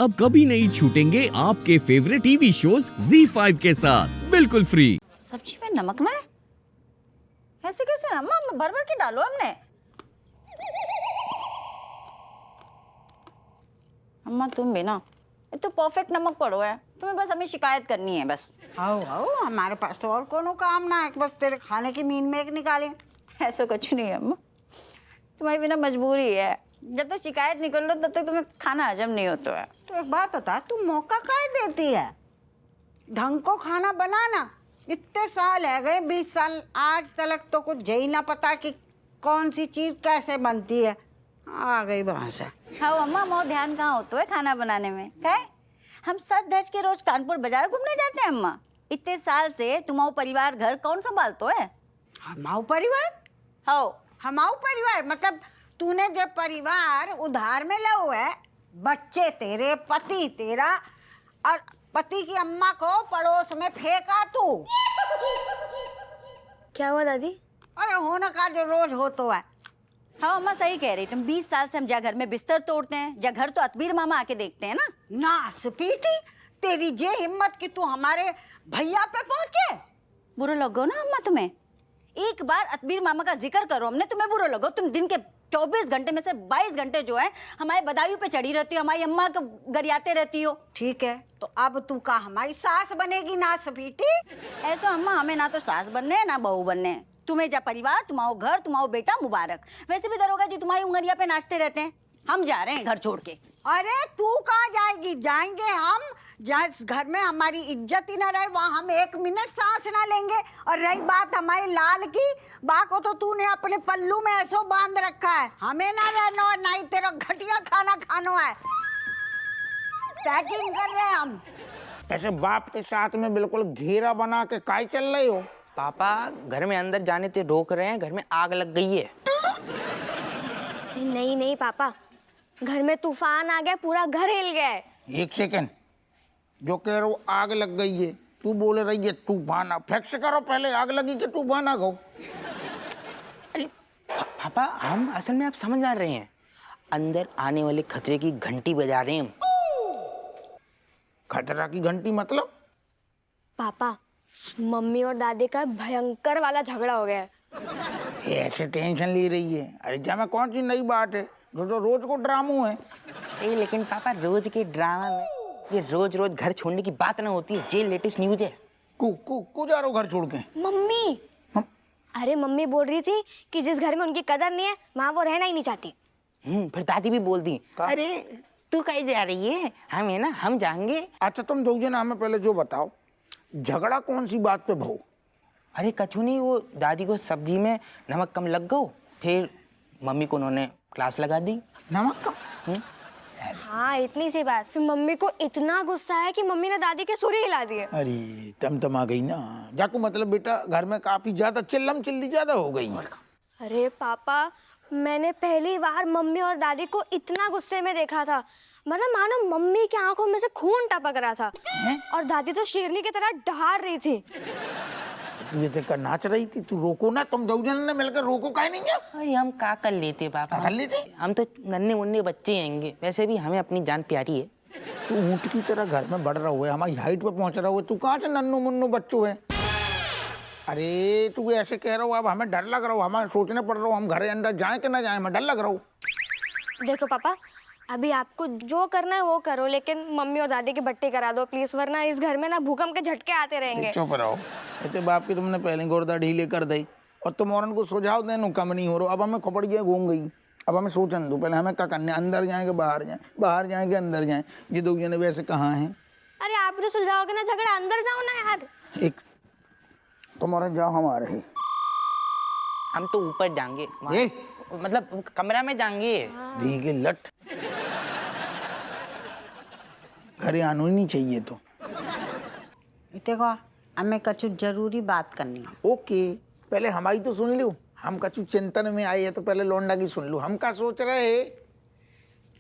अब कभी नहीं छूटेंगे आपके फेवरेट टीवी शोज ZEE5 के साथ बिल्कुल फ्री। सब्जी में नमक ना है? ऐसे कैसे अम्मा, भर भर के डालो हमने। अम्मा तुम भी ना, ये तो परफेक्ट नमक पड़ो है, तुम्हें बस हमें शिकायत करनी है बस। आओ आओ, हमारे पास तो और कोनो काम ना है, बस तेरे खाने की मीन में एक निकाले। ऐसा कुछ नहीं है अम्मा, तुम्हारी बिना मजबूरी है। जब तक शिकायत नहीं कर लो तब तक तुम्हें खाना हजम नहीं होता है। तो एक बात बता, तू मौका काहे देती है? ढंग को खाना बनाना। इतने साल है गए, 20 साल, आज तक तो कुछ ही ना पता कि कौन सी चीज कैसे बनती है। आ गई वहां से। हाँ अम्मा, मोर ध्यान कहाँ होता है खाना बनाने में? क्या है? हम सच धज के रोज कानपुर बाजार घूमने जाते हैं अम्मा। इतने साल से तुम्हारा परिवार घर कौन संभालतो है? हमाऊ परिवार? हो हमाऊ परिवार मतलब तूने जब परिवार उधार में लो है, बच्चे तेरे, पति तेरा, और पति की अम्मा को पड़ोस में फेंका तू। क्या हुआ दादी? अरे होना का जो रोज हो तो है। हाँ अम्मा सही कह रही तुम। 20 साल से हम जा घर में बिस्तर तोड़ते हैं, जा घर तो अतबीर मामा आके देखते हैं ना। ना स्पीटी, तेरी जे हिम्मत कि तू हमारे भैया पे पहुंचे। बुरा लगो ना अम्मा तुम्हें? एक बार अतबीर मामा का जिक्र करो हमने, तुम्हें बुरा लगो। तुम दिन के 24 घंटे में से 22 घंटे जो है हमारे बदायूं पे चढ़ी रहती हो, हमारी अम्मा को गरियाते रहती हो। ठीक है, तो अब तू का हमारी सास बनेगी ना स्पीटी? ऐसा अम्मा, हमें ना तो सास बनने है ना बहू बनने है। तुम्हें जा परिवार, तुम्हारा घर, तुम्हारा बेटा मुबारक। वैसे भी दरोगा जी तुम्हारी उंगलिया पे नाचते रहते हैं। हम जा रहे हैं घर छोड़ के। अरे तू कहाँ जाएगी? जाएंगे हम जिस घर में हमारी इज्जत ही ना रहे, वहाँ हम 1 मिनट सांस ना लेंगे। और रही बात हमारे लाल की, बा को तो तूने अपने पल्लू में ऐसो बांध रखा है, हमें ना रहना, ना ही तेरा घटिया खाना खाना है। पैकिंग कर रहे हैं हम। ऐसे बाप के साथ में बिल्कुल घेरा बना के काय चल रही हो? पापा घर में अंदर जाने से रोक रहे हैं, घर में आग लग गई है। नहीं नहीं पापा, घर में तूफान आ गया, पूरा घर हिल गया है। एक सेकंड, जो कह रहे हो आग लग गई है, तू बोल रही है तूफान आ। फिक्स करो पहले, आग लगी कि तूफान आ गो? अरे पापा, हम असल में आप समझ आ रहे हैं, अंदर आने वाले खतरे की घंटी बजा रहे हैं हम। खतरा की घंटी मतलब? पापा, मम्मी और दादी का भयंकर वाला झगड़ा हो गया है। ऐसे टेंशन ले रही है? अरे क्या, में कौन सी नई बात है? जो तो रोज को ड्रामो है। लेकिन पापा, रोज के ड्रामा में ये रोज रोज घर छोड़ने की बात ना होती है। ये लेटेस्ट न्यूज है। को जा रहा हो घर छोड़ के? मम्मी, अरे मम्मी बोल रही थी कि जिस घर में उनकी कदर नहीं है वहाँ वो रहना ही नहीं चाहती। फिर दादी भी बोल दी, अरे तू कहीं जा रही है, हम है ना, हम जाएंगे। अच्छा तुम दो जन हमें पहले जो बताओ, झगड़ा कौन सी बात पे भाऊ? अरे कछु नहीं, वो दादी को सब्जी में नमक कम लग गो, फिर मम्मी को उन्होंने क्लास लगा दी। नमक कम? हाँ इतनी सी बात, फिर मम्मी को इतना गुस्सा है कि मम्मी ने दादी के सुर ही हिला दिए। अरे तम आ गई ना जाकू, मतलब बेटा घर में काफी ज्यादा चिल्लम चिल्ली ज्यादा हो गई। अरे पापा, मैंने पहली बार मम्मी और दादी को इतना गुस्से में देखा था। मतलब मानो मम्मी की आंखों में से खून टपक रहा था और दादी तो शेरनी की तरह डहार रही थी। तू ये देखकर नाच रही थी, तू रोको ना, तुम दो जन ने मिलकर रोको काहे नहीं है? अरे हम का कर लेते पापा, कर लेते? हम तो नन्हे मुन्ने बच्चे हैंगे, वैसे भी हमें अपनी जान प्यारी है। तू ऊँट की तरह घर में बढ़ रहा हुआ है, हमारी हाइट पे पहुंच रहा हुआ है, तू कहाँ से नन्नो मुन्नो बच्चों है? अरे तू ऐसे कह रहा हो, अब हमें डर लग रहा हो, हमें सोचने पड़ रहा हो हम घर अंदर जाए कि ना जाए, हमें डर लग रहा हो। देखो पापा, अभी आपको जो करना है वो करो, लेकिन मम्मी और दादी की बट्टी करा दो प्लीज, वरना इस घर में ना भूकंप के झटके आते रहेंगे। चुप रहो, इतने बाप की तुमने पहले गोरदा ढीले कर दी और तुम औरन को सुझाव देने कम नहीं हो रहा। अब हमें खपड़ गया, घूम गई, अब हमें सोचने दो पहले हमें क्या करना है, अंदर जाएंगे बाहर जाए, बाहर जाएंगे अंदर जाए, ये दो जने वैसे कहाँ हैं? अरे आप जो सुलझाओगे ना झगड़ा, अंदर जाओ ना यार। एक तुम औरत जाओ, हम आ रहे। हम तो ऊपर जाएंगे, मतलब कमरा में जाएंगे। धीगे लट, घरे आना ही नहीं चाहिए तो। देखो, हमें कछु जरूरी बात करनी है। ओके, पहले हमारी तो सुन लो, हम कछु चिंतन में आए हैं तो पहले लौंडा की सुन लो। हम क्या सोच रहे,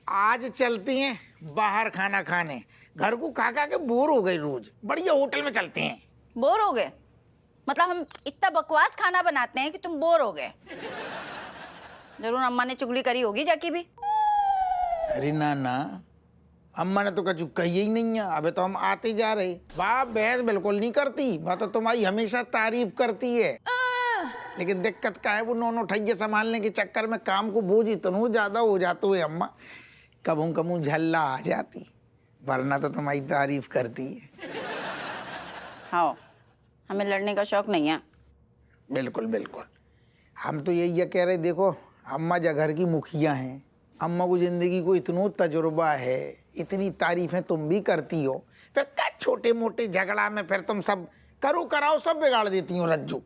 आज चलती हैं बाहर खाना खाने, घर को खा खा के बोर हो गए, रोज बढ़िया होटल में चलते हैं। बोर हो गए? मतलब हम इतना बकवास खाना बनाते हैं कि तुम बोर हो गए? जरूर अम्मा ने चुगली करी होगी जाकी भी। अरे ना ना, अम्मा ने तो कछु कही ही नहीं है, अबे तो हम आते जा रहे। वाह बहस बिल्कुल नहीं करती, वह तो तुम्हारी हमेशा तारीफ करती है। लेकिन दिक्कत का है वो नौनो ठैये संभालने के चक्कर में काम को बोझ इतना ज्यादा हो जाते हुए अम्मा कबू कबू झल्ला आ जाती, वरना तो तुम्हारी तारीफ करती है। हाँ, हमें लड़ने का शौक नहीं है। बिल्कुल बिल्कुल, हम तो यही कह रहे, देखो अम्मा जा घर की मुखिया हैं, अम्मा को जिंदगी को इतना तजुर्बा है, इतनी तारीफें तुम भी करती हो, फिर क्या छोटे मोटे झगड़ा में फिर तुम सब करो कराओ सब बिगाड़ देती हो रज्जू।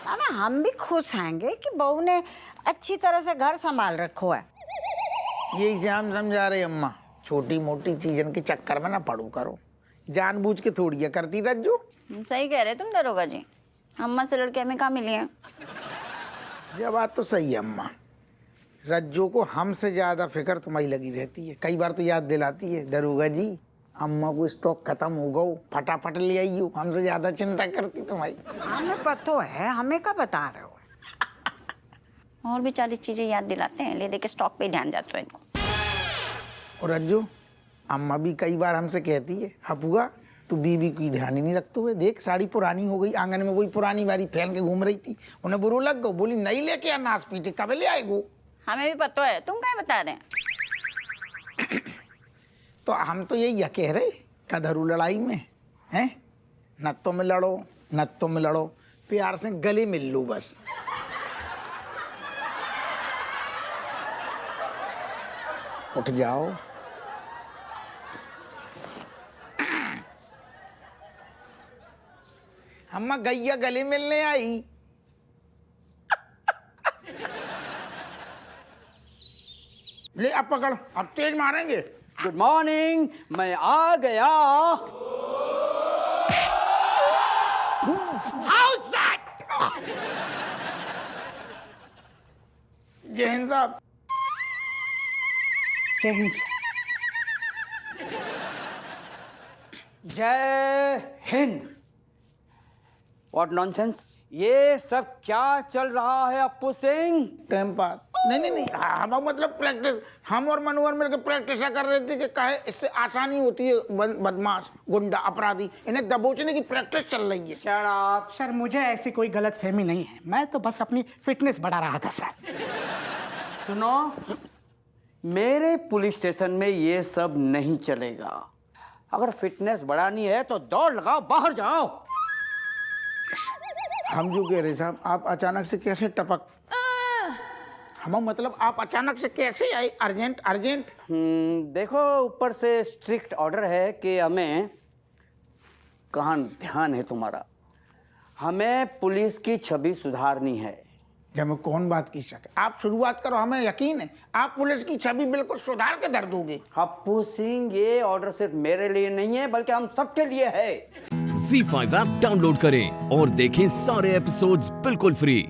ना हम भी खुश हैंगे कि बहू ने अच्छी तरह से घर संभाल रखो है। यही से हम समझा रहे अम्मा, छोटी मोटी चीजन के चक्कर में ना पड़ो करो, जानबूझ के थोड़ी है करती रज्जू। सही कह रहे तुम दरोगा जी, अम्मा से लड़के हमें कहाँ मिली हैं। यह बात तो सही है अम्मा, रज्जू को हमसे ज्यादा फिक्र तुम्हारी लगी रहती है, कई बार तो याद दिलाती है, दरोगा जी अम्मा को स्टॉक खत्म हो गो, फटाफट ले आई हो, हमसे ज्यादा चिंता करती तुम्हारी। हमें पता है, हमें क्या बता रहे हो। और भी 40 चीजें याद दिलाते हैं, ले दे के स्टॉक पे ही ध्यान जाता है इनको। और रज्जू अम्मा भी कई बार हमसे कहती है, हपुआ तू बीवी की ध्यान ही नहीं रखते हुए, देख साड़ी पुरानी हो गई, आंगन में वही पुरानी वाली फैल के घूम रही थी, उन्हें बुरो लग गो, बोली नहीं लेके आ नाश पीटे, कब ले आएगो। हमें भी पता है, तुम क्या बता रहे हैं। तो हम तो यही कह रहे, कधरू लड़ाई में हैं, नत्तों में लड़ो, नत्तों में लड़ो, प्यार से गले मिल लो बस। उठ जाओ। अम्मा गैया गले मिलने आई। ले अब पकड़, अब तेज मारेंगे। गुड मॉर्निंग, मैं आ गया। How's that? जय हिंद साहब। जय हिंद। जय हिंद। व्हाट नॉनसेंस, ये सब क्या चल रहा है अप्पू सिंह? Time pass. नहीं, हम मतलब प्रैक्टिस, हम और मनोहर मिलकर प्रैक्टिस कर रहे थे कि काहे इससे आसानी होती है बदमाश गुंडा अपराधी इन्हें दबोचने की प्रैक्टिस चल रही है। Shut up. सर मुझे ऐसी कोई गलतफहमी नहीं है, मैं तो बस अपनी फिटनेस बढ़ा रहा था सर। सुनो, मेरे पुलिस स्टेशन में ये सब नहीं चलेगा। अगर फिटनेस बढ़ानी है तो दौड़ लगाओ, बाहर जाओ। हम जो कह रहे साहब, आप अचानक से कैसे टपक, हम मतलब आप अचानक से कैसे आए अर्जेंट? देखो ऊपर से स्ट्रिक्ट ऑर्डर है कि हमें, कहाँ ध्यान है तुम्हारा, हमें पुलिस की छवि सुधारनी है। जब मैं कौन बात की शक है, आप शुरुआत करो, हमें यकीन है आप पुलिस की छवि बिल्कुल सुधार के धर दोगे। अप्पू सिंह, ये ऑर्डर सिर्फ मेरे लिए नहीं है बल्कि हम सबके लिए है। Z5 ऐप डाउनलोड करें और देखें सारे एपिसोड्स बिल्कुल फ्री।